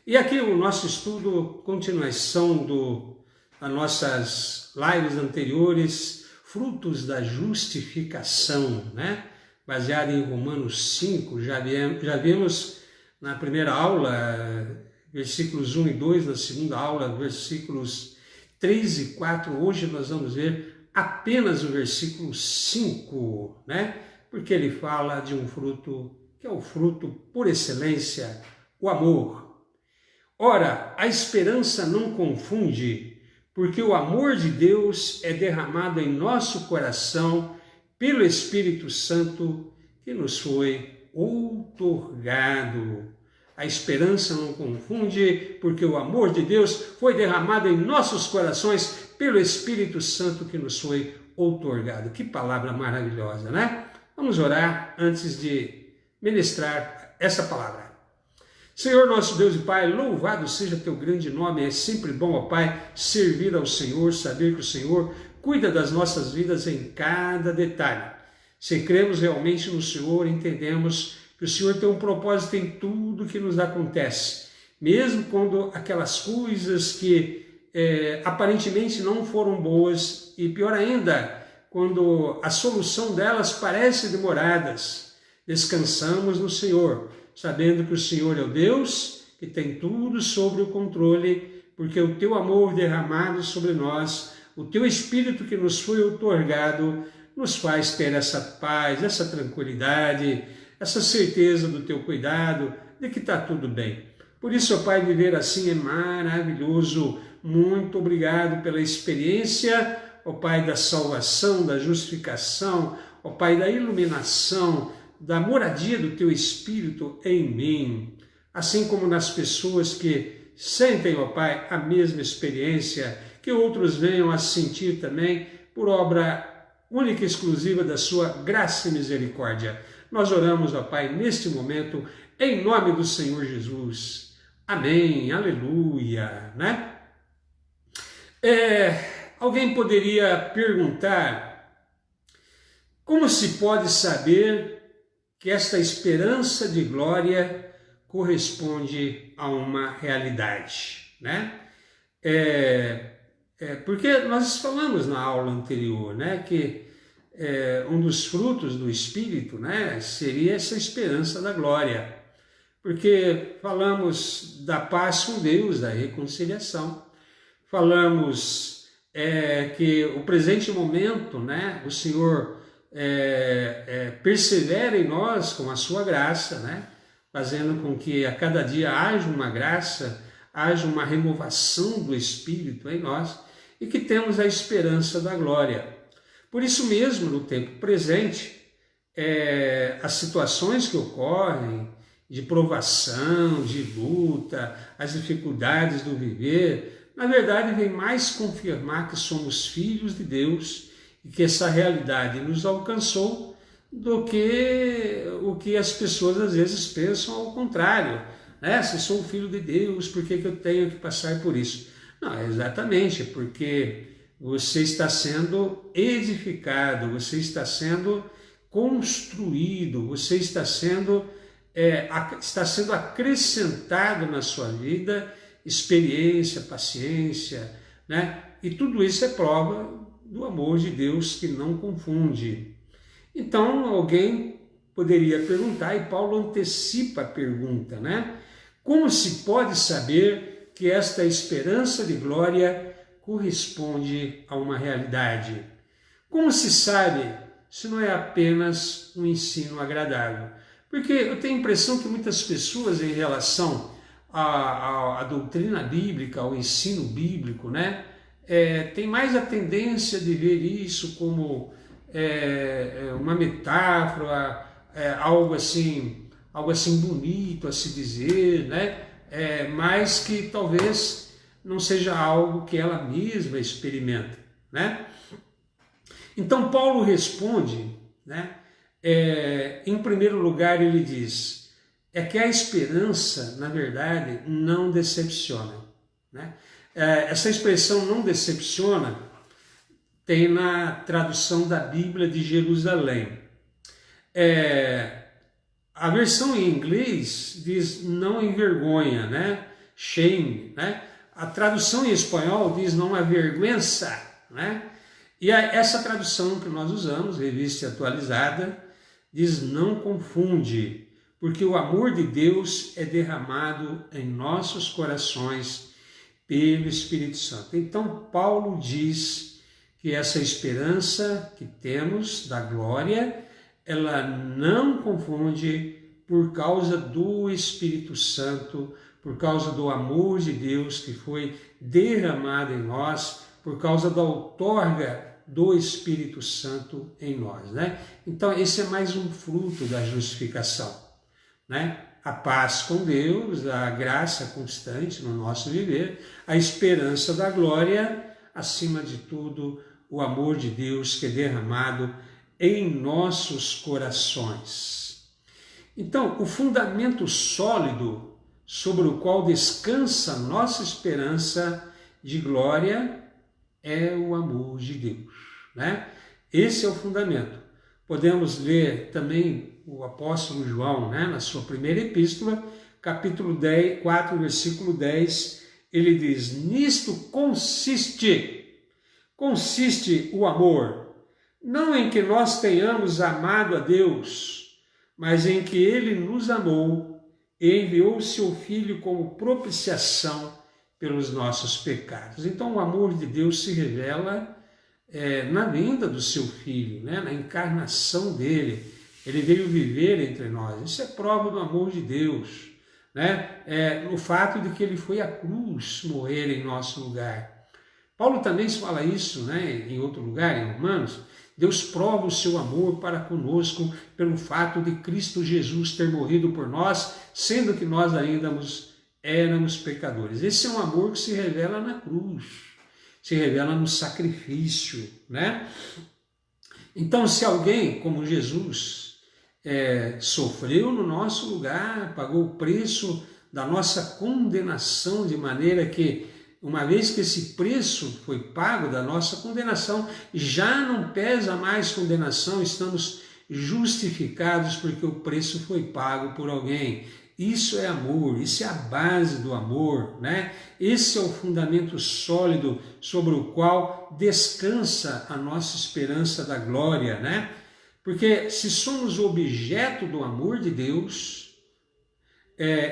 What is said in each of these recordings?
E aqui o nosso estudo, continuação das nossas lives anteriores, frutos da justificação, né? Baseado em Romanos 5, já vimos na primeira aula, versículos 1 e 2, na segunda aula, versículos 3 e 4, hoje nós vamos ver apenas o versículo 5, né? Porque ele fala de um fruto que é o fruto por excelência, o amor. Ora, a esperança não confunde, porque o amor de Deus é derramado em nosso coração pelo Espírito Santo que nos foi outorgado. A esperança não confunde, porque o amor de Deus foi derramado em nossos corações pelo Espírito Santo que nos foi outorgado. Que palavra maravilhosa, né? Vamos orar antes de ministrar essa palavra. Senhor, nosso Deus e Pai, louvado seja teu grande nome. É sempre bom, ó Pai, servir ao Senhor, saber que o Senhor cuida das nossas vidas em cada detalhe. Se cremos realmente no Senhor, entendemos que o Senhor tem um propósito em tudo que nos acontece, mesmo quando aquelas coisas que aparentemente não foram boas, e pior ainda, quando a solução delas parece demoradas, descansamos no Senhor, sabendo que o Senhor é o Deus que tem tudo sob o controle, porque o teu amor derramado sobre nós, o teu Espírito que nos foi outorgado, nos faz ter essa paz, essa tranquilidade, essa certeza do teu cuidado, de que está tudo bem. Por isso, ó Pai, viver assim é maravilhoso. Muito obrigado pela experiência, ó Pai, da salvação, da justificação, ó Pai, da iluminação, da moradia do teu Espírito em mim, assim como nas pessoas que sentem, ó Pai, a mesma experiência, que outros venham a sentir também, por obra única e exclusiva da sua graça e misericórdia. Nós oramos, ó Pai, neste momento, em nome do Senhor Jesus. Amém, aleluia, né? Alguém poderia perguntar, como se pode saber que esta esperança de glória corresponde a uma realidade, né? Porque nós falamos na aula anterior, né, que um dos frutos do Espírito, né, seria essa esperança da glória, porque falamos da paz com Deus, da reconciliação, falamos que o presente momento, né, o Senhor persevera em nós com a sua graça, né? Fazendo com que a cada dia haja uma graça, haja uma renovação do Espírito em nós e que temos a esperança da glória. Por isso mesmo, no tempo presente, as situações que ocorrem de provação, de luta, as dificuldades do viver, na verdade, vem mais confirmar que somos filhos de Deus e que essa realidade nos alcançou do que o que as pessoas às vezes pensam ao contrário. Né? Se sou filho de Deus, por que eu tenho que passar por isso? Não, exatamente, porque você está sendo edificado, você está sendo construído, você está sendo acrescentado na sua vida experiência, paciência, né? E tudo isso é prova do amor de Deus que não confunde. Então, alguém poderia perguntar, e Paulo antecipa a pergunta, né? Como se pode saber que esta esperança de glória corresponde a uma realidade? Como se sabe se não é apenas um ensino agradável? Porque eu tenho a impressão que muitas pessoas, em relação à doutrina bíblica, ao ensino bíblico, né? Tem mais a tendência de ver isso como uma metáfora, algo assim bonito a se dizer, né? Mas que talvez não seja algo que ela mesma experimenta, né? Então Paulo responde, né? Em primeiro lugar ele diz, que a esperança, na verdade, não decepciona, né? Essa expressão não decepciona tem na tradução da Bíblia de Jerusalém. A versão em inglês diz não envergonha, né? shame, né? A tradução em espanhol diz não avergüenza, né? E essa tradução que nós usamos, revista atualizada, diz não confunde, porque o amor de Deus é derramado em nossos corações pelo Espírito Santo. Então Paulo diz que essa esperança que temos da glória, ela não confunde por causa do Espírito Santo, por causa do amor de Deus que foi derramado em nós, por causa da outorga do Espírito Santo em nós, né? Então esse é mais um fruto da justificação, né? A paz com Deus, a graça constante no nosso viver, a esperança da glória, acima de tudo, o amor de Deus que é derramado em nossos corações. Então, o fundamento sólido sobre o qual descansa nossa esperança de glória é o amor de Deus, né? Esse é o fundamento. Podemos ler também o apóstolo João, né, na sua primeira epístola, capítulo 4, versículo 10, ele diz: nisto consiste o amor, não em que nós tenhamos amado a Deus, mas em que ele nos amou e enviou seu Filho como propiciação pelos nossos pecados. Então o amor de Deus se revela na vinda do seu Filho, né? Na encarnação dele. Ele veio viver entre nós. Isso é prova do amor de Deus, né? No fato de que ele foi à cruz morrer em nosso lugar. Paulo também fala isso, né? Em outro lugar, em Romanos. Deus prova o seu amor para conosco pelo fato de Cristo Jesus ter morrido por nós, sendo que nós ainda éramos pecadores. Esse é um amor que se revela na cruz, se revela no sacrifício, né? Então, se alguém, como Jesus, sofreu no nosso lugar, pagou o preço da nossa condenação, de maneira que, uma vez que esse preço foi pago da nossa condenação, já não pesa mais condenação, estamos justificados porque o preço foi pago por alguém. Isso é amor, isso é a base do amor, né? Esse é o fundamento sólido sobre o qual descansa a nossa esperança da glória, né? Porque se somos objeto do amor de Deus,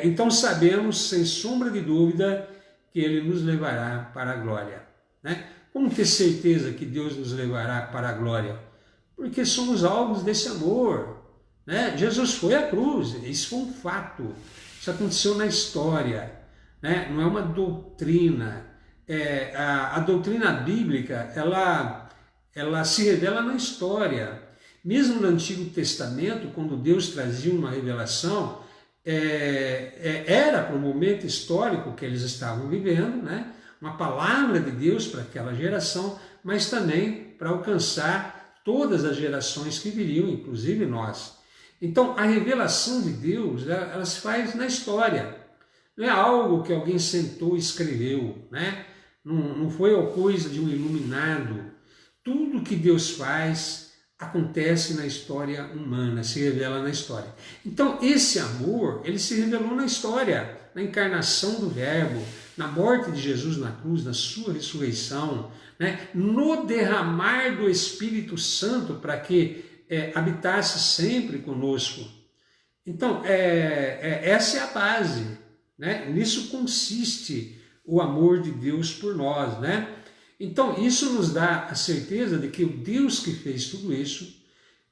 então sabemos, sem sombra de dúvida, que ele nos levará para a glória, né? Como ter certeza que Deus nos levará para a glória? Porque somos alvos desse amor, né? Jesus foi à cruz, isso foi um fato, isso aconteceu na história, né? Não é uma doutrina. A doutrina bíblica, ela se revela na história. Mesmo no Antigo Testamento, quando Deus trazia uma revelação, era para o momento histórico que eles estavam vivendo, né? Uma palavra de Deus para aquela geração, mas também para alcançar todas as gerações que viriam, inclusive nós. Então, a revelação de Deus, ela se faz na história. Não é algo que alguém sentou e escreveu, né? Não foi a coisa de um iluminado. Tudo que Deus faz acontece na história humana, se revela na história. Então, esse amor, ele se revelou na história, na encarnação do Verbo, na morte de Jesus na cruz, na sua ressurreição, né? No derramar do Espírito Santo para que habitasse sempre conosco. Então, essa é a base, né? Nisso consiste o amor de Deus por nós, né? Então, isso nos dá a certeza de que o Deus que fez tudo isso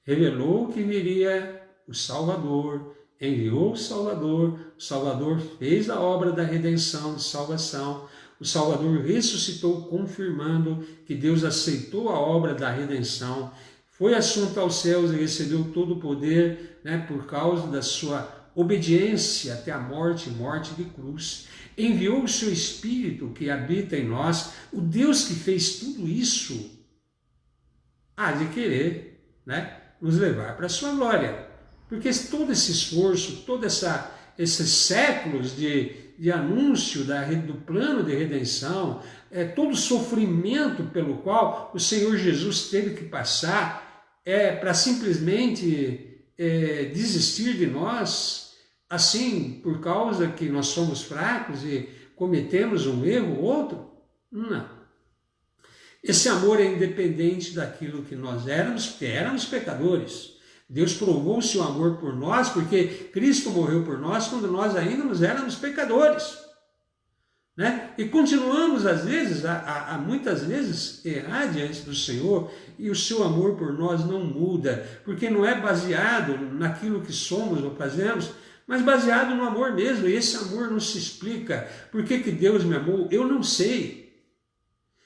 revelou que viria o Salvador, enviou o Salvador fez a obra da redenção, de salvação, o Salvador ressuscitou, confirmando que Deus aceitou a obra da redenção, foi assunto aos céus e recebeu todo o poder, né, por causa da sua obediência até a morte de cruz. Enviou o seu Espírito que habita em nós. O Deus que fez tudo isso há de querer, né, nos levar para a sua glória. Porque todo esse esforço, todos esses séculos de anúncio do plano de redenção, todo o sofrimento pelo qual o Senhor Jesus teve que passar para simplesmente desistir de nós, assim por causa que nós somos fracos e cometemos um erro ou outro? Não. Esse amor é independente daquilo que nós éramos, porque éramos pecadores. Deus provou o seu amor por nós, porque Cristo morreu por nós quando nós ainda nos éramos pecadores. Né? E continuamos, às vezes, muitas vezes, errar diante do Senhor, e o seu amor por nós não muda, porque não é baseado naquilo que somos ou fazemos, mas baseado no amor mesmo, e esse amor não se explica. Por que Deus me amou? Eu não sei.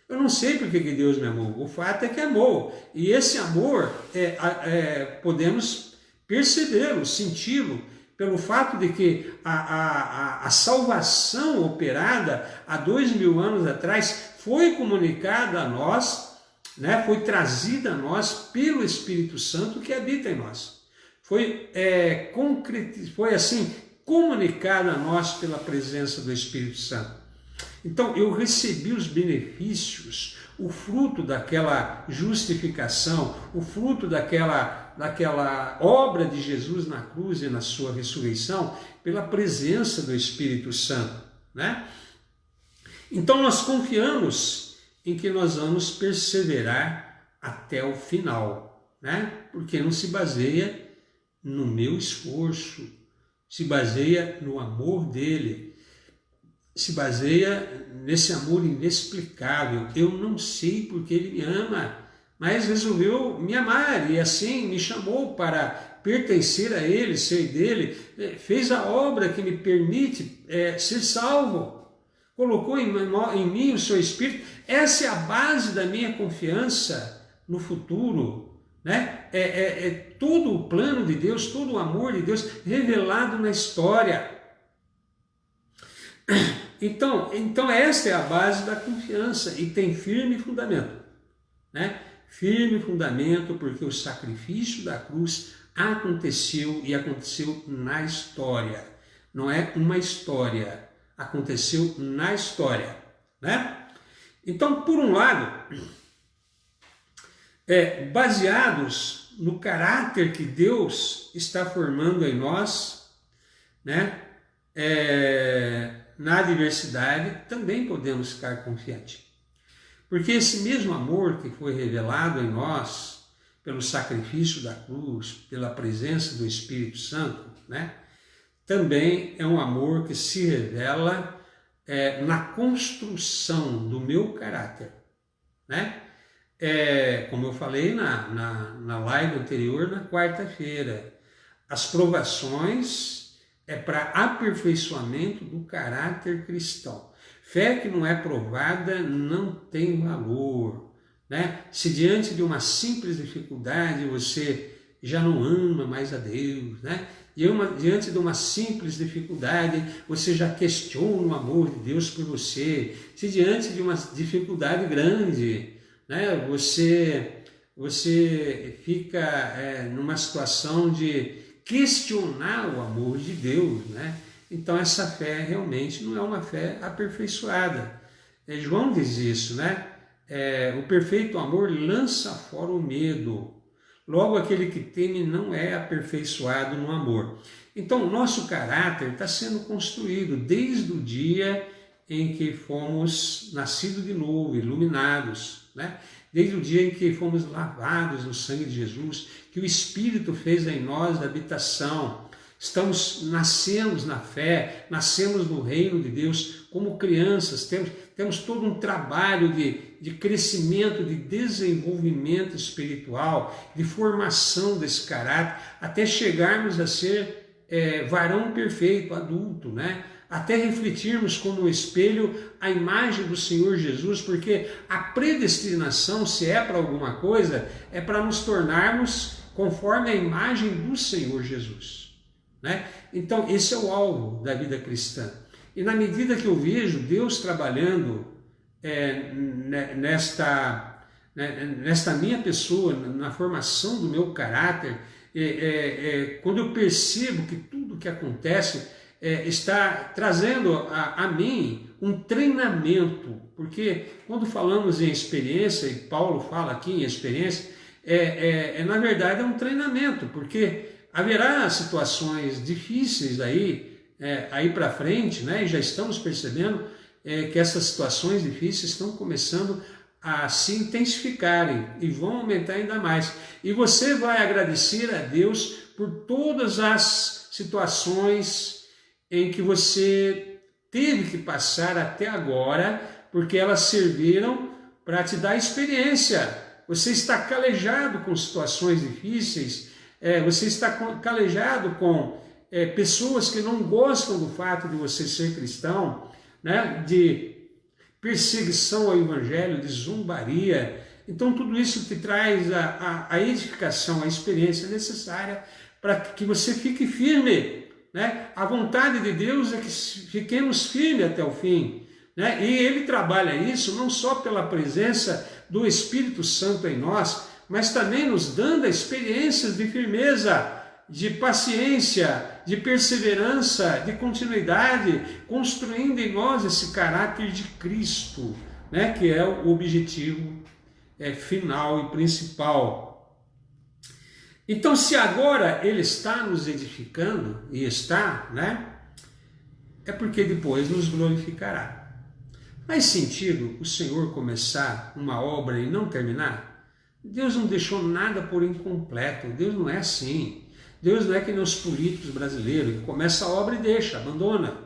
Eu não sei por que Deus me amou, o fato é que amou, e esse amor podemos percebê-lo, senti-lo, pelo fato de que a salvação operada há 2000 anos atrás foi comunicada a nós, né, foi trazida a nós pelo Espírito Santo que habita em nós. Foi assim, comunicada a nós pela presença do Espírito Santo. Então, eu recebi os benefícios, o fruto daquela justificação, o fruto daquela obra de Jesus na cruz e na sua ressurreição, pela presença do Espírito Santo, né? Então, nós confiamos em que nós vamos perseverar até o final, né? Porque não se baseia no meu esforço, se baseia no amor dele, se baseia nesse amor inexplicável. Eu não sei porque ele me ama, mas resolveu me amar e assim me chamou para pertencer a ele, ser dele, fez a obra que me permite ser salvo, colocou em mim o seu Espírito. Essa é a base da minha confiança no futuro, né? Todo o plano de Deus, todo o amor de Deus revelado na história. Então esta é a base da confiança e tem firme fundamento, né? Firme fundamento, porque o sacrifício da cruz aconteceu e aconteceu na história. Não é uma história, aconteceu na história, né? Então, por um lado, baseados no caráter que Deus está formando em nós, né? Na adversidade também podemos ficar confiantes. Porque esse mesmo amor que foi revelado em nós, pelo sacrifício da cruz, pela presença do Espírito Santo, né, também é um amor que se revela na construção do meu caráter. Né? Como eu falei na live anterior, na quarta-feira, as provações para aperfeiçoamento do caráter cristão. Fé que não é provada não tem valor, né? Se diante de uma simples dificuldade você já não ama mais a Deus, né? Diante de uma simples dificuldade você já questiona o amor de Deus por você. Se diante de uma dificuldade grande, né, você fica numa situação de questionar o amor de Deus, né? Então essa fé realmente não é uma fé aperfeiçoada. João diz isso, né? O perfeito amor lança fora o medo. Logo, aquele que teme não é aperfeiçoado no amor. Então, o nosso caráter está sendo construído desde o dia em que fomos nascidos de novo, iluminados, né? Desde o dia em que fomos lavados no sangue de Jesus, que o Espírito fez em nós a habitação. Nascemos na fé, nascemos no reino de Deus como crianças, temos todo um trabalho de crescimento, de desenvolvimento espiritual, de formação desse caráter, até chegarmos a ser varão perfeito, adulto, né? Até refletirmos como um espelho a imagem do Senhor Jesus, porque a predestinação, se é para alguma coisa, é para nos tornarmos conforme a imagem do Senhor Jesus. Né? Então, esse é o alvo da vida cristã. E na medida que eu vejo Deus trabalhando nesta minha pessoa, na formação do meu caráter, quando eu percebo que tudo que acontece está trazendo a mim um treinamento, porque quando falamos em experiência, e Paulo fala aqui em experiência, na verdade é um treinamento, porque haverá situações difíceis aí para frente, né? E já estamos percebendo que essas situações difíceis estão começando a se intensificarem e vão aumentar ainda mais. E você vai agradecer a Deus por todas as situações em que você teve que passar até agora, porque elas serviram para te dar experiência. Você está calejado com situações difíceis, você está calejado com pessoas que não gostam do fato de você ser cristão, né? De perseguição ao evangelho, de zombaria. Então tudo isso te traz a edificação, a experiência necessária para que você fique firme, né? A vontade de Deus é que fiquemos firmes até o fim, né? E Ele trabalha isso não só pela presença do Espírito Santo em nós, mas também nos dando experiências de firmeza, de paciência, de perseverança, de continuidade, construindo em nós esse caráter de Cristo, né? Que é o objetivo final e principal. Então, se agora Ele está nos edificando, e está, né? É porque depois nos glorificará. Faz sentido o Senhor começar uma obra e não terminar? Deus não deixou nada por incompleto, Deus não é assim. Deus não é que nem os políticos brasileiros, que começa a obra e deixa, abandona,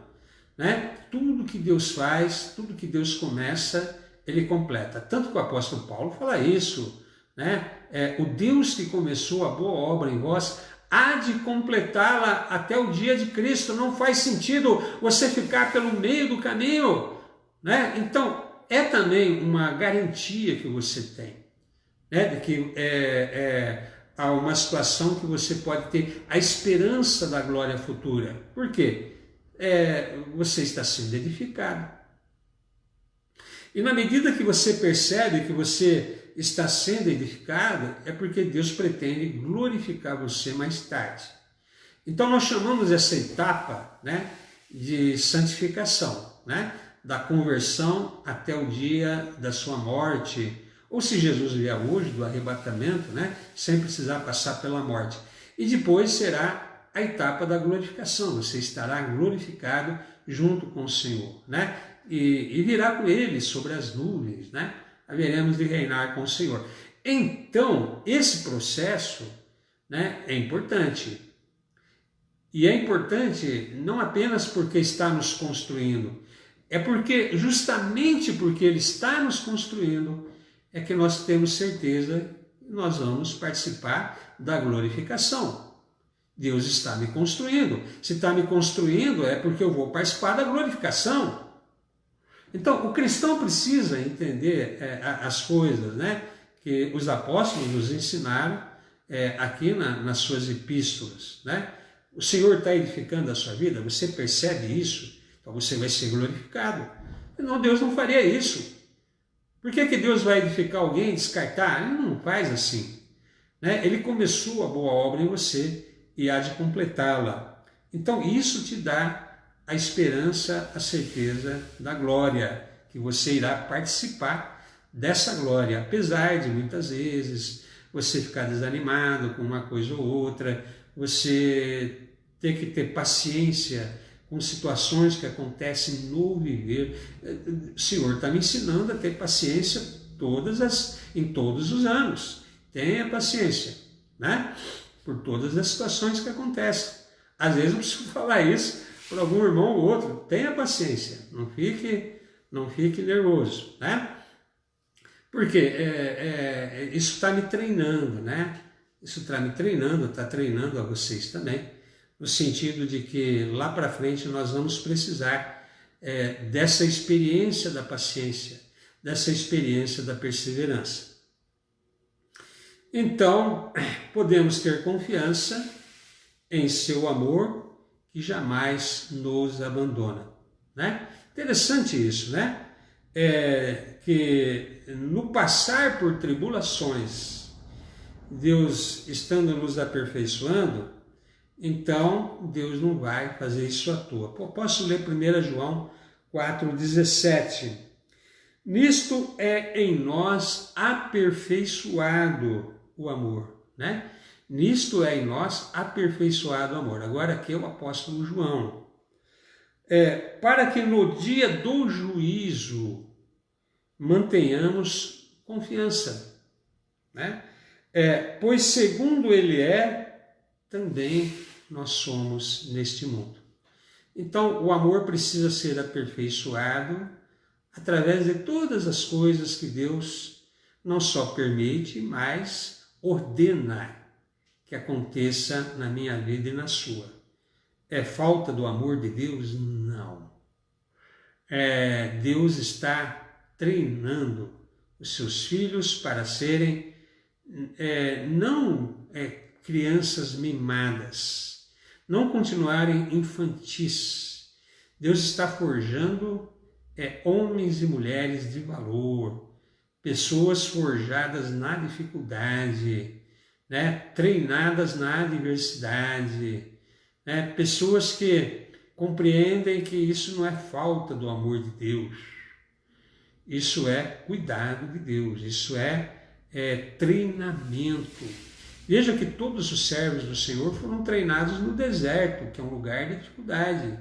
né? Tudo que Deus faz, tudo que Deus começa, Ele completa. Tanto que o apóstolo Paulo fala isso, né? O Deus que começou a boa obra em vós, há de completá-la até o dia de Cristo. Não faz sentido você ficar pelo meio do caminho, né? Então, é também uma garantia que você tem, né? De que há uma situação que você pode ter a esperança da glória futura. Por quê? Você está sendo edificado. E na medida que você percebe que você está sendo edificado, é porque Deus pretende glorificar você mais tarde. Então nós chamamos essa etapa, né, de santificação, né, da conversão até o dia da sua morte, ou se Jesus vier hoje, do arrebatamento, né, sem precisar passar pela morte. E depois será a etapa da glorificação, você estará glorificado junto com o Senhor, né, e virá com Ele sobre as nuvens, né, haveremos de reinar com o Senhor. Então, esse processo, né, é importante. E é importante não apenas porque está nos construindo, é porque, justamente porque Ele está nos construindo, é que nós temos certeza que nós vamos participar da glorificação. Deus está me construindo. Se está me construindo, é porque eu vou participar da glorificação. Então, o cristão precisa entender as coisas, né, que os apóstolos nos ensinaram aqui nas suas epístolas, né? O Senhor está edificando a sua vida, você percebe isso, então você vai ser glorificado. Não, Deus não faria isso. Por que Deus vai edificar alguém e descartar? Ele não faz assim, né? Ele começou a boa obra em você e há de completá-la. Então isso te dá a esperança, a certeza da glória, que você irá participar dessa glória, apesar de muitas vezes você ficar desanimado com uma coisa ou outra, você ter que ter paciência com situações que acontecem no viver. O Senhor está me ensinando a ter paciência em todos os anos. Tenha paciência, né? Por todas as situações que acontecem. Às vezes eu preciso falar isso para algum irmão ou outro. Tenha paciência, não fique nervoso, né? Porque isso está me treinando, né? Isso está me treinando, está treinando a vocês também, no sentido de que lá para frente nós vamos precisar dessa experiência da paciência, dessa experiência da perseverança. Então, podemos ter confiança em seu amor que jamais nos abandona, né? Interessante isso, né? Que no passar por tribulações, Deus estando nos aperfeiçoando, então Deus não vai fazer isso à toa. Posso ler 1 João 4,17. Nisto é em nós aperfeiçoado o amor, né? Nisto é em nós aperfeiçoado o amor. Agora aqui é o apóstolo João. Para que no dia do juízo mantenhamos confiança, né? Pois segundo ele é, também nós somos neste mundo. Então o amor precisa ser aperfeiçoado através de todas as coisas que Deus não só permite, mas ordena que aconteça na minha vida e na sua. É falta do amor de Deus? Não. Deus está treinando os seus filhos para serem não crianças mimadas, não continuarem infantis. Deus está forjando homens e mulheres de valor, pessoas forjadas na dificuldade, né? Treinadas na adversidade, né? Pessoas que compreendem que isso não é falta do amor de Deus, isso é cuidado de Deus, isso é treinamento. Veja que todos os servos do Senhor foram treinados no deserto, que é um lugar de dificuldade,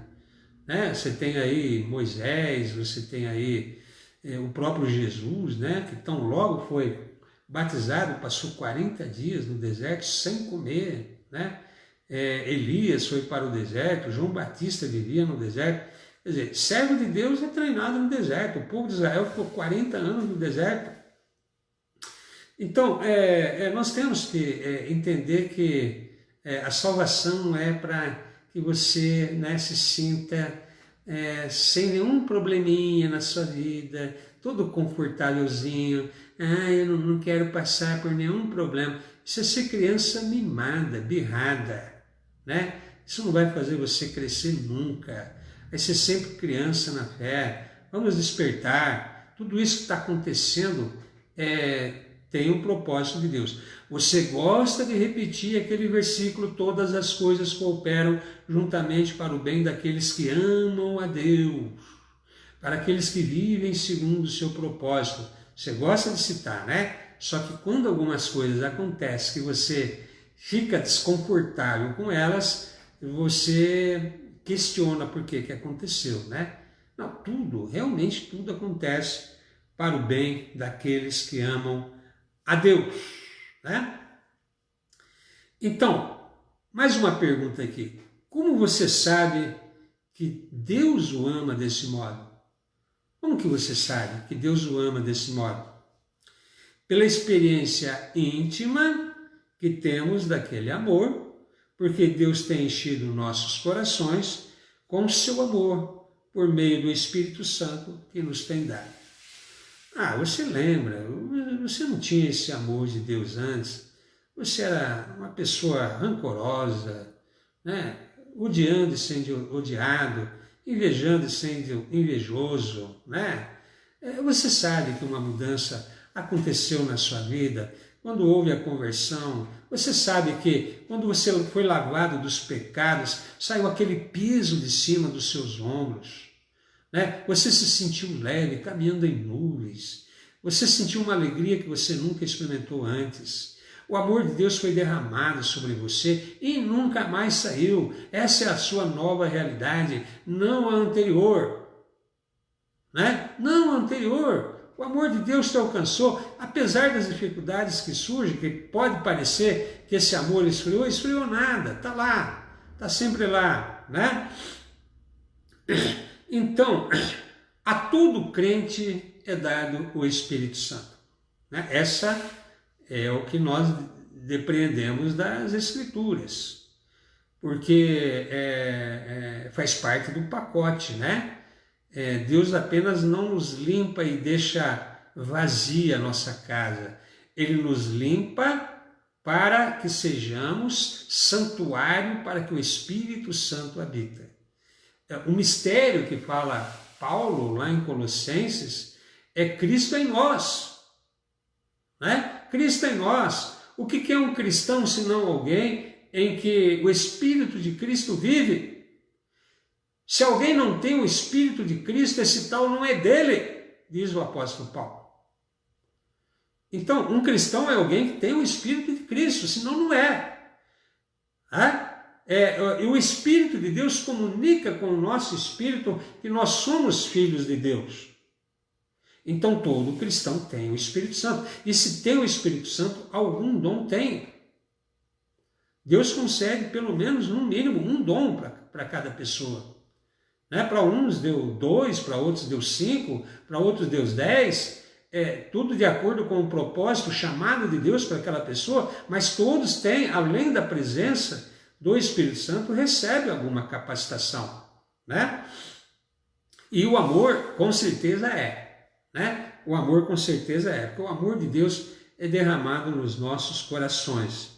né? Você tem aí Moisés, você tem aí o próprio Jesus, né? Que tão logo foi batizado, passou 40 dias no deserto sem comer, né? Elias foi para o deserto, João Batista vivia no deserto. Quer dizer, servo de Deus é treinado no deserto. O povo de Israel ficou 40 anos no deserto. Então, nós temos que entender que a salvação é para que você, né, se sinta sem nenhum probleminha na sua vida, todo confortávelzinho. Eu não quero passar por nenhum problema. Isso é ser criança mimada, birrada, né? Isso não vai fazer você crescer nunca. Vai ser sempre criança na fé. Vamos despertar. Tudo isso que está acontecendo tem um propósito de Deus. Você gosta de repetir aquele versículo: todas as coisas cooperam juntamente para o bem daqueles que amam a Deus, para aqueles que vivem segundo o seu propósito. Você gosta de citar, né? Só que quando algumas coisas acontecem que você fica desconfortável com elas, você questiona por que aconteceu, né? Não, realmente tudo acontece para o bem daqueles que amam a Deus, né? Então, mais uma pergunta aqui. Como você sabe que Deus o ama desse modo? Como que você sabe que Deus o ama desse modo? Pela experiência íntima que temos daquele amor, porque Deus tem enchido nossos corações com o seu amor, por meio do Espírito Santo que nos tem dado. Você lembra, você não tinha esse amor de Deus antes, você era uma pessoa rancorosa, né? Odiando e sendo odiado, invejando e sendo invejoso, né? Você sabe que uma mudança aconteceu na sua vida quando houve a conversão. Você sabe que quando você foi lavado dos pecados, saiu aquele peso de cima dos seus ombros, né? Você se sentiu leve, caminhando em nuvens. Você sentiu uma alegria que você nunca experimentou antes. O amor de Deus foi derramado sobre você e nunca mais saiu. Essa é a sua nova realidade, não a anterior, né? Não a anterior. O amor de Deus te alcançou, apesar das dificuldades que surgem, que pode parecer que esse amor esfriou nada, está lá, está sempre lá, né? Então, a todo crente é dado o Espírito Santo, né? Essa é o que nós depreendemos das Escrituras, porque faz parte do pacote, né? Deus apenas não nos limpa e deixa vazia a nossa casa. Ele nos limpa para que sejamos santuário para que o Espírito Santo habita. O mistério que fala Paulo lá em Colossenses é Cristo em nós, né? Cristo em nós. O que é um cristão senão alguém em que o Espírito de Cristo vive? Se alguém não tem o Espírito de Cristo, esse tal não é dele, diz o apóstolo Paulo. Então, um cristão é alguém que tem o Espírito de Cristo, senão não é. E o Espírito de Deus comunica com o nosso espírito que nós somos filhos de Deus. Então todo cristão tem o Espírito Santo. E se tem o Espírito Santo, algum dom tem. Deus concede pelo menos, no mínimo, um dom para cada pessoa. Para uns deu 2, para outros deu 5, para outros deu 10. Tudo de acordo com o propósito, o chamado de Deus para aquela pessoa, mas todos têm, além da presença do Espírito Santo, recebe alguma capacitação, E o amor, com certeza O amor, com certeza porque o amor de Deus é derramado nos nossos corações.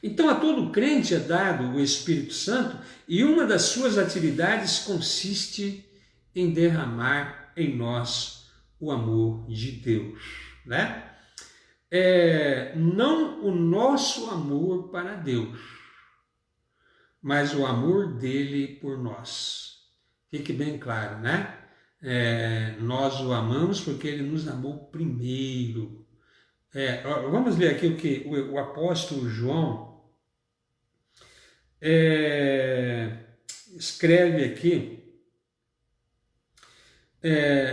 Então, a todo crente é dado o Espírito Santo e uma das suas atividades consiste em derramar em nós o amor de Deus, Não o nosso amor para Deus, mas o amor dele por nós. Fique bem claro, nós o amamos porque ele nos amou primeiro. Vamos ler aqui o que o apóstolo João escreve aqui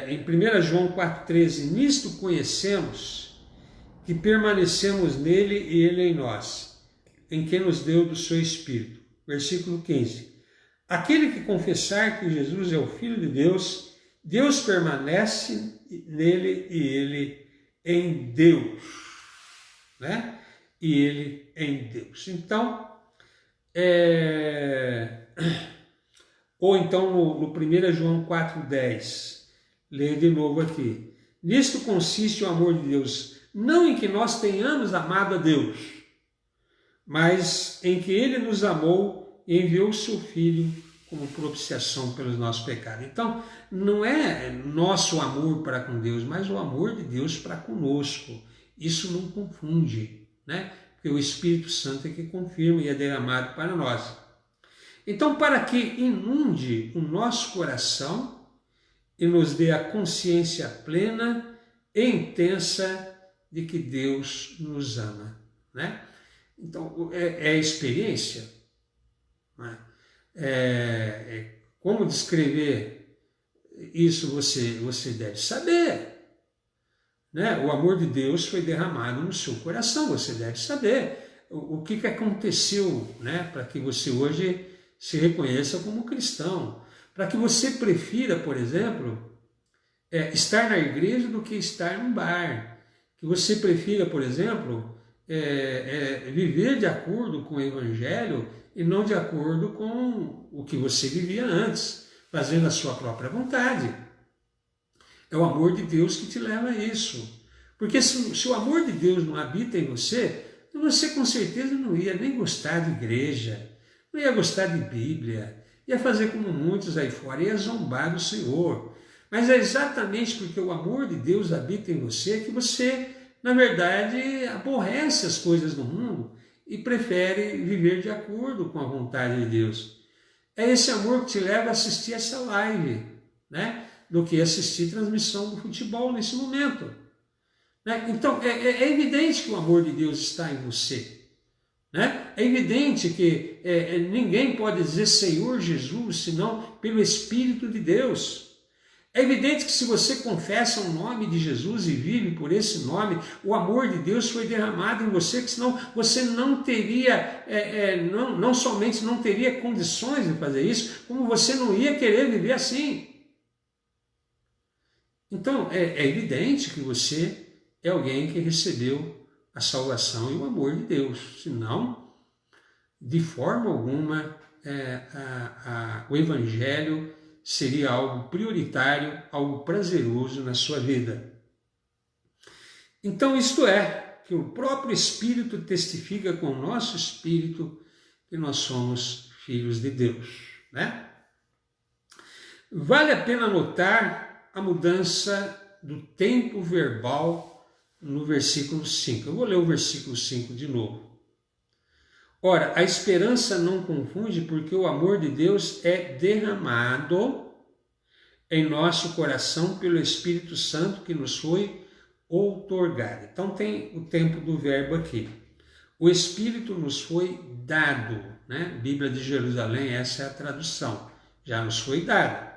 em 1 João 4,13: nisto conhecemos que permanecemos nele e ele em nós, em quem nos deu do seu Espírito. Versículo 15: aquele que confessar que Jesus é o Filho de Deus, Deus permanece nele e ele em Deus, E ele em Deus. Então, ou então no 1 João 4,10, leio de novo aqui: nisto consiste o amor de Deus, não em que nós tenhamos amado a Deus, mas em que ele nos amou e enviou o seu Filho como propiciação pelos nossos pecados. Então, não é nosso amor para com Deus, mas o amor de Deus para conosco. Isso não confunde, Porque o Espírito Santo é que confirma e é derramado para nós. Então, para que inunde o nosso coração e nos dê a consciência plena e intensa de que Deus nos ama, Então, é experiência, como descrever isso você deve saber, O amor de Deus foi derramado no seu coração, você deve saber o que aconteceu, para que você hoje se reconheça como cristão, para que você prefira, por exemplo, estar na igreja do que estar num bar, que você prefira, por exemplo, viver de acordo com o Evangelho e não de acordo com o que você vivia antes, fazendo a sua própria vontade. É o amor de Deus que te leva a isso. Porque se o amor de Deus não habita em você com certeza não ia nem gostar de igreja, não ia gostar de Bíblia, ia fazer como muitos aí fora, ia zombar do Senhor. Mas é exatamente porque o amor de Deus habita em você que você, na verdade, aborrece as coisas do mundo e prefere viver de acordo com a vontade de Deus. É esse amor que te leva a assistir essa live, do que assistir transmissão do futebol nesse momento. Então, é evidente que o amor de Deus está em você. É evidente que ninguém pode dizer Senhor Jesus senão pelo Espírito de Deus. É evidente que se você confessa o nome de Jesus e vive por esse nome, o amor de Deus foi derramado em você, que senão você não teria, não somente não teria condições de fazer isso, como você não ia querer viver assim. Então, é evidente que você é alguém que recebeu a salvação e o amor de Deus. Senão, de forma alguma, o Evangelho seria algo prioritário, algo prazeroso na sua vida. Então, isto é, que o próprio Espírito testifica com o nosso Espírito que nós somos filhos de Deus, Vale a pena notar a mudança do tempo verbal no versículo 5. Eu vou ler o versículo 5 de novo. Ora, a esperança não confunde, porque o amor de Deus é derramado em nosso coração pelo Espírito Santo que nos foi outorgado. Então tem o tempo do verbo aqui. O Espírito nos foi dado. né? Bíblia de Jerusalém, essa é a tradução, já nos foi dada.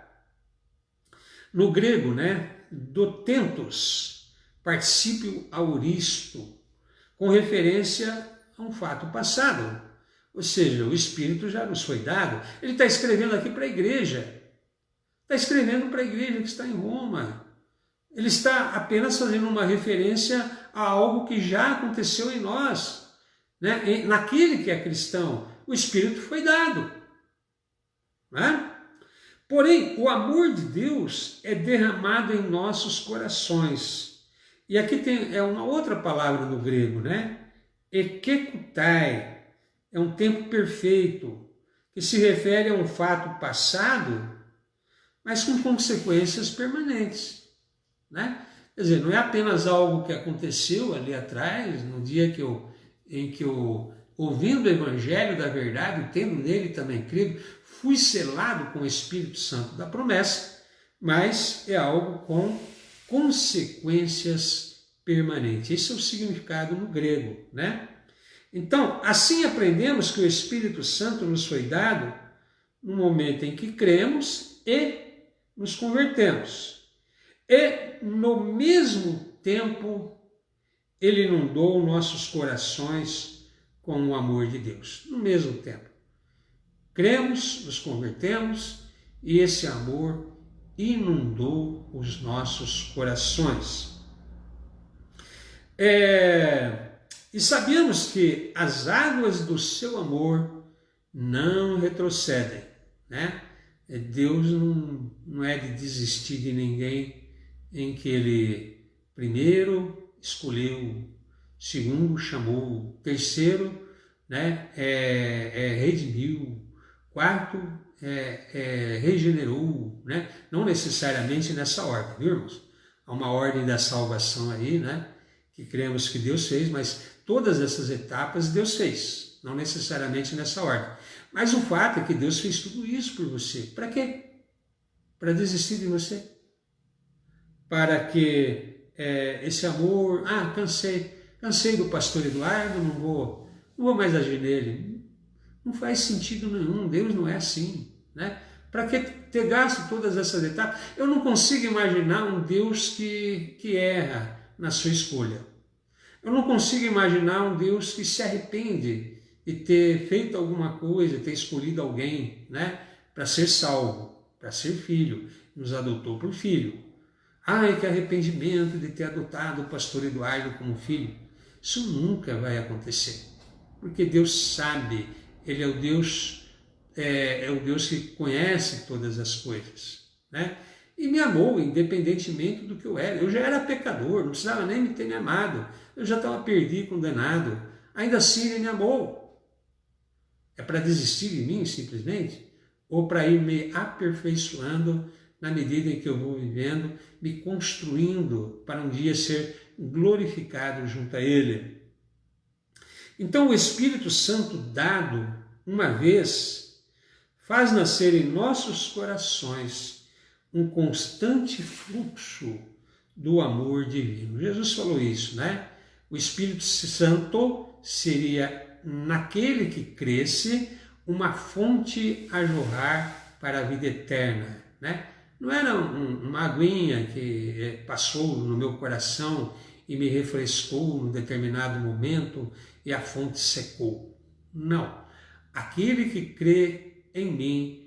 No grego, né, dotentos, particípio auristo, com referência a um fato passado. Ou seja, o Espírito já nos foi dado. Ele está escrevendo aqui para a igreja. Está escrevendo para a igreja que está em Roma. Ele está apenas fazendo uma referência a algo que já aconteceu em nós. Né? Naquele que é cristão, o Espírito foi dado. Né? Porém, o amor de Deus é derramado em nossos corações. E aqui é uma outra palavra no grego, né? Ekekutai. É um tempo perfeito, que se refere a um fato passado, mas com consequências permanentes. Né? Quer dizer, não é apenas algo que aconteceu ali atrás, no dia em que eu, ouvindo o Evangelho da verdade, tendo nele também crido, fui selado com o Espírito Santo da promessa, mas é algo com consequências permanentes. Esse é o significado no grego, né? Então, assim aprendemos que o Espírito Santo nos foi dado no momento em que cremos e nos convertemos. E, no mesmo tempo, ele inundou nossos corações com o amor de Deus. No mesmo tempo. Cremos, nos convertemos e esse amor inundou os nossos corações. E sabemos que as águas do seu amor não retrocedem, né? Deus não é de desistir de ninguém em que ele primeiro escolheu, segundo chamou, terceiro, né, redimiu, quarto regenerou, né? Não necessariamente nessa ordem, viu, irmãos? Há uma ordem da salvação aí, né? Que cremos que Deus fez, mas todas essas etapas Deus fez, não necessariamente nessa ordem. Mas o fato é que Deus fez tudo isso por você. Para quê? Para desistir de você? Para que esse amor... cansei do pastor Eduardo, não vou mais agir nele. Não faz sentido nenhum, Deus não é assim, né? Para que ter gasto todas essas etapas? Eu não consigo imaginar um Deus que erra na sua escolha. Eu não consigo imaginar um Deus que se arrepende de ter feito alguma coisa, ter escolhido alguém, né, para ser salvo, para ser filho, nos adotou por filho. Ai, que arrependimento de ter adotado o pastor Eduardo como filho. Isso nunca vai acontecer, porque Deus sabe, Ele é o Deus, o Deus que conhece todas as coisas, né? E me amou, independentemente do que eu era. Eu já era pecador, não precisava nem me ter me amado. Eu já estava perdido, condenado. Ainda assim Ele me amou. É para desistir de mim, simplesmente? Ou para ir me aperfeiçoando na medida em que eu vou vivendo, me construindo para um dia ser glorificado junto a Ele? Então o Espírito Santo dado uma vez faz nascer em nossos corações um constante fluxo do amor divino. Jesus falou isso, né? O Espírito Santo seria, naquele que cresce, uma fonte a jorrar para a vida eterna, né? Não era uma aguinha que passou no meu coração e me refrescou num determinado momento e a fonte secou. Não. Aquele que crê em mim,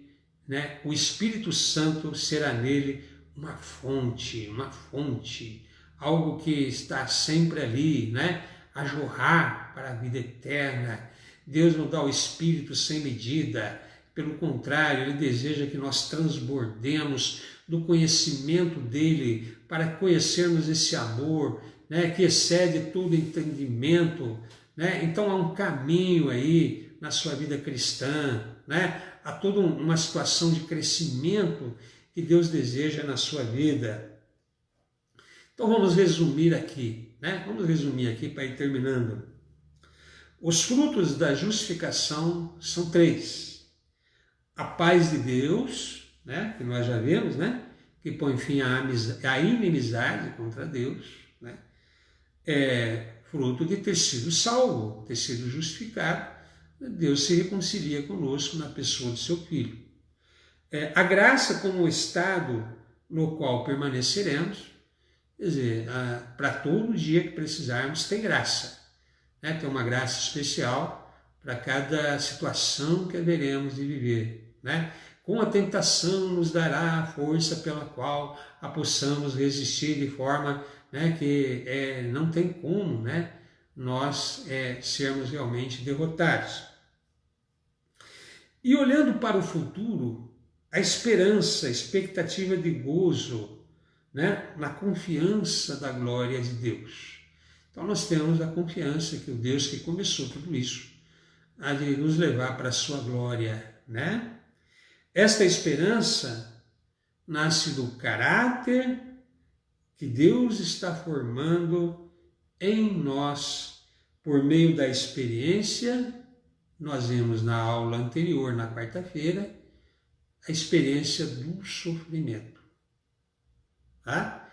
né, o Espírito Santo será nele uma fonte, algo que está sempre ali, né, a jorrar para a vida eterna. Deus não dá o Espírito sem medida, pelo contrário, Ele deseja que nós transbordemos do conhecimento dEle para conhecermos esse amor, né, que excede todo entendimento, né? Então há um caminho aí na sua vida cristã, né? Há toda uma situação de crescimento que Deus deseja na sua vida. Então vamos resumir aqui, né? Vamos resumir aqui para ir terminando. Os frutos da justificação são 3. A paz de Deus, né? Que nós já vemos, né? Que põe fim à inimizade contra Deus, né? É fruto de ter sido salvo, ter sido justificado, Deus se reconcilia conosco na pessoa do seu Filho. A graça como estado no qual permaneceremos, quer dizer, para todo dia que precisarmos tem graça, né? Tem uma graça especial para cada situação que haveremos de viver, né? Com a tentação nos dará a força pela qual a possamos resistir de forma, né, que não tem como, né, nós sermos realmente derrotados. E olhando para o futuro, a esperança, a expectativa de gozo, né, na confiança da glória de Deus. Então nós temos a confiança que o Deus que começou tudo isso há de nos levar para a sua glória, né? Esta esperança nasce do caráter que Deus está formando em nós por meio da experiência. Nós vimos na aula anterior, na quarta-feira, a experiência do sofrimento. Tá?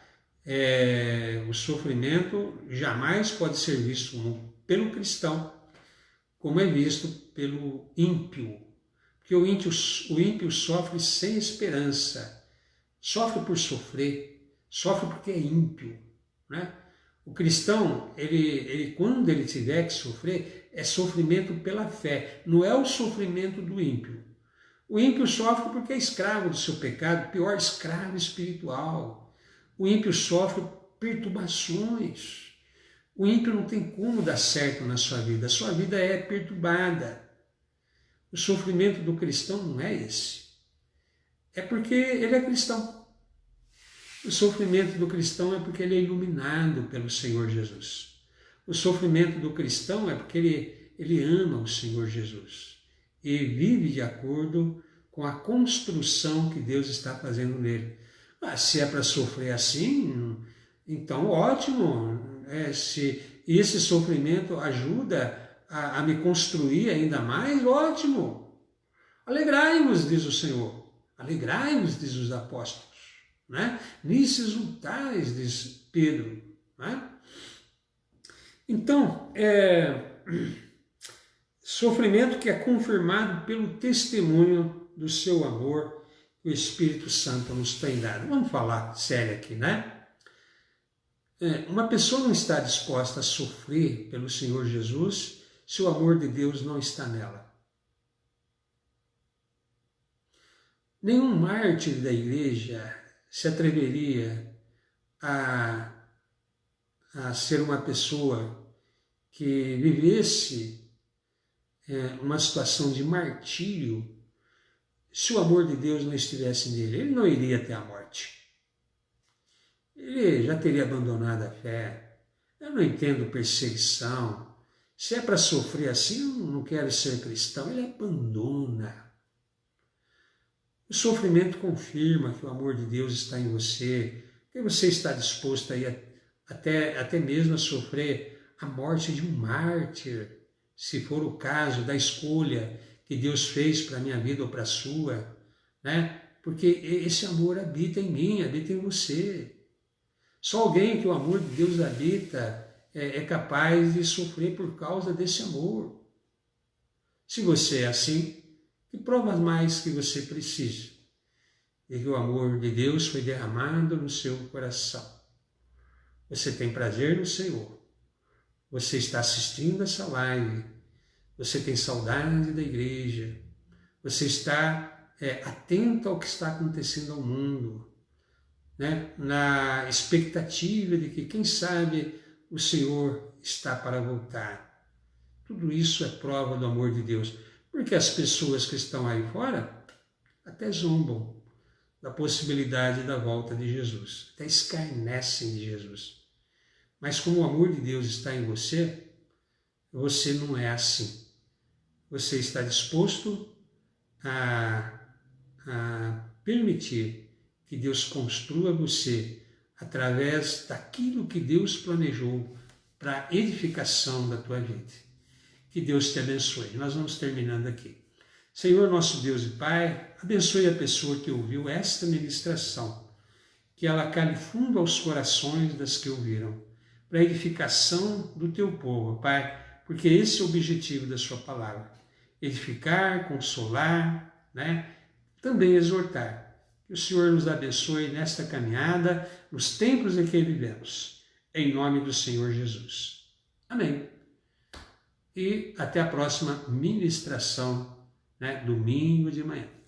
O sofrimento jamais pode ser visto pelo cristão como é visto pelo ímpio. Porque o ímpio sofre sem esperança, sofre por sofrer, sofre porque é ímpio, né? O cristão, ele quando ele tiver que sofrer, é sofrimento pela fé, não é o sofrimento do ímpio. O ímpio sofre porque é escravo do seu pecado, pior, escravo espiritual. O ímpio sofre perturbações. O ímpio não tem como dar certo na sua vida, a sua vida é perturbada. O sofrimento do cristão não é esse. É porque ele é cristão. O sofrimento do cristão é porque ele é iluminado pelo Senhor Jesus. O sofrimento do cristão é porque ele ama o Senhor Jesus e vive de acordo com a construção que Deus está fazendo nele. Se é para sofrer assim, então ótimo. Se esse sofrimento ajuda a me construir ainda mais, ótimo. Alegrai-vos, diz o Senhor. Alegrai-vos, diz os apóstolos. Né? Nisso exultais, diz Pedro. Né? Então, sofrimento que é confirmado pelo testemunho do seu amor que o Espírito Santo nos tem dado. Vamos falar sério aqui, né? Uma pessoa não está disposta a sofrer pelo Senhor Jesus se o amor de Deus não está nela. Nenhum mártir da igreja se atreveria a ser uma pessoa que vivesse uma situação de martírio se o amor de Deus não estivesse nele. Ele não iria até a morte. Ele já teria abandonado a fé. Eu não entendo perseguição. Se é para sofrer assim, eu não quero ser cristão. Ele abandona. O sofrimento confirma que o amor de Deus está em você, que você está disposto a ir até mesmo a sofrer a morte de um mártir, se for o caso da escolha que Deus fez para a minha vida ou para a sua, né? Porque esse amor habita em mim, habita em você. Só alguém que o amor de Deus habita é capaz de sofrer por causa desse amor. Se você é assim, que provas mais que você precisa? E que o amor de Deus foi derramado no seu coração. Você tem prazer no Senhor. Você está assistindo essa live. Você tem saudade da igreja. Você está atento ao que está acontecendo ao mundo. Né? Na expectativa de que, quem sabe, o Senhor está para voltar. Tudo isso é prova do amor de Deus. Porque as pessoas que estão aí fora até zombam da possibilidade da volta de Jesus, até escarnecem de Jesus. Mas como o amor de Deus está em você, você não é assim. Você está disposto a permitir que Deus construa você através daquilo que Deus planejou para a edificação da tua vida. Que Deus te abençoe. Nós vamos terminando aqui. Senhor, nosso Deus e Pai, abençoe a pessoa que ouviu esta ministração, que ela cale fundo aos corações das que ouviram, para a edificação do teu povo, Pai, porque esse é o objetivo da sua palavra. edificar, consolar, né? Também exortar. Que o Senhor nos abençoe nesta caminhada, nos tempos em que vivemos. Em nome do Senhor Jesus. Amém. E até a próxima ministração, né? Domingo de manhã.